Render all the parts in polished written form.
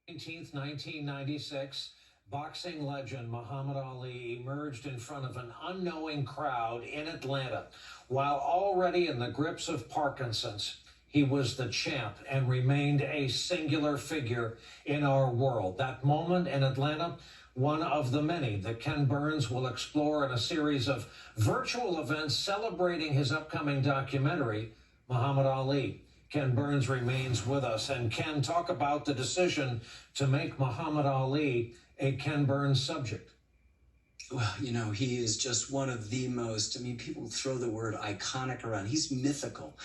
19th, 1996, boxing legend Muhammad Ali emerged in front of an unknowing crowd in Atlanta. While already in the grips of Parkinson's, he was the champ and remained a singular figure in our world. That moment in Atlanta, one of the many that Ken Burns will explore in a series of virtual events celebrating his upcoming documentary, Muhammad Ali. Ken Burns remains with us. And Ken, talk about the decision to make Muhammad Ali a Ken Burns subject. Well, he is just one of the most, people throw the word iconic around. He's mythical.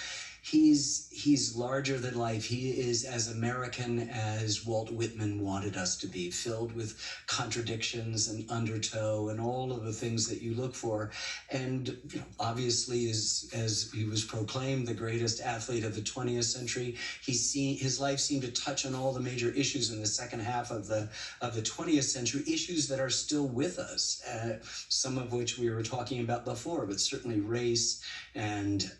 He's larger than life. He is as American as Walt Whitman wanted us to be, filled with contradictions and undertow and all of the things that you look for. And obviously, as he was proclaimed the greatest athlete of the 20th century, his life seemed to touch on all the major issues in the second half of the 20th century, issues that are still with us, some of which we were talking about before, but certainly race and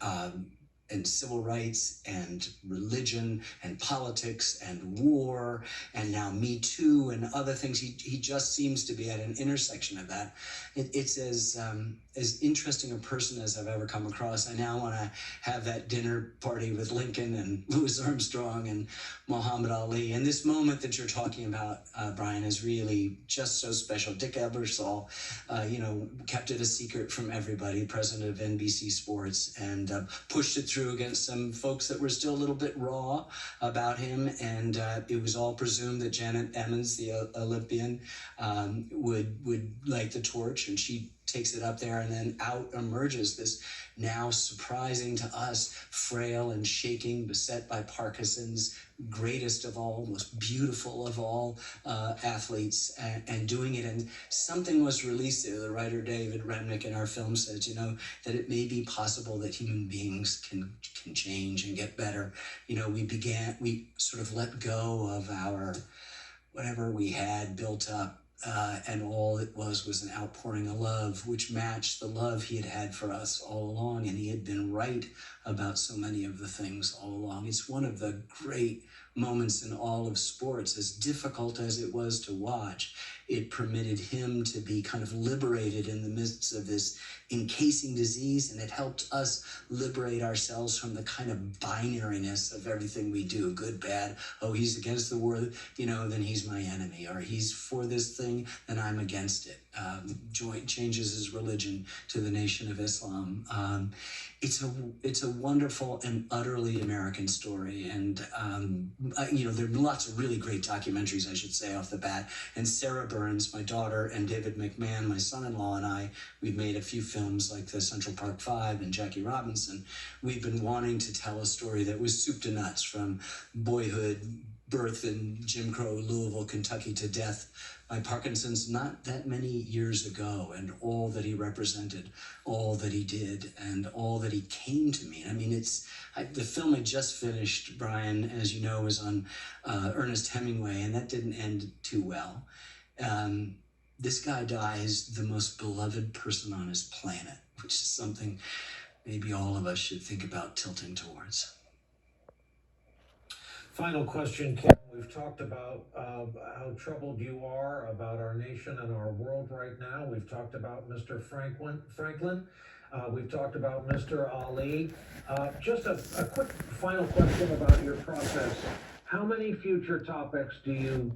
civil rights and religion and politics and war and now Me Too and other things. He just seems to be at an intersection of that. It's as interesting a person as I've ever come across. I now want to have that dinner party with Lincoln and Louis Armstrong and Muhammad Ali. And this moment that you're talking about, Brian, is really just so special. Dick Ebersol, kept it a secret from everybody, president of NBC Sports, and pushed it through against some folks that were still a little bit raw about him. And it was all presumed that Janet Emmons, the Olympian, would light the torch, and she takes it up there, and then out emerges this now surprising to us, frail and shaking, beset by Parkinson's, greatest of all, most beautiful of all athletes, and doing it. And something was released there. The writer David Remnick in our film says, that it may be possible that human beings can change and get better. We sort of let go of our whatever we had built up. And all it was an outpouring of love, which matched the love he had had for us all along. And he had been right about so many of the things all along. It's one of the great moments in all of sports. As difficult as it was to watch, it permitted him to be kind of liberated in the midst of this encasing disease, and it helped us liberate ourselves from the kind of binariness of everything we do, good, bad. Oh, he's against the war, then he's my enemy, or he's for this thing, then I'm against it. Changes his religion to the Nation of Islam. It's a wonderful and utterly American story, and there are lots of really great documentaries, I should say, off the bat. And Sarah Burns, my daughter, and David McMahon, my son-in-law, and I, we've made a few films like the Central Park Five and Jackie Robinson. We've been wanting to tell a story that was soup to nuts, from boyhood, birth in Jim Crow, Louisville, Kentucky, to death by Parkinson's not that many years ago, and all that he represented, all that he did, and all that he came to mean. The film I just finished, Brian, as you know, was on Ernest Hemingway, and that didn't end too well. This guy dies the most beloved person on his planet, which is something maybe all of us should think about tilting towards. Final question, Ken. We've talked about how troubled you are about our nation and our world right now. We've talked about Mr. Franklin. We've talked about Mr. Ali. Just a quick final question about your process. How many future topics do you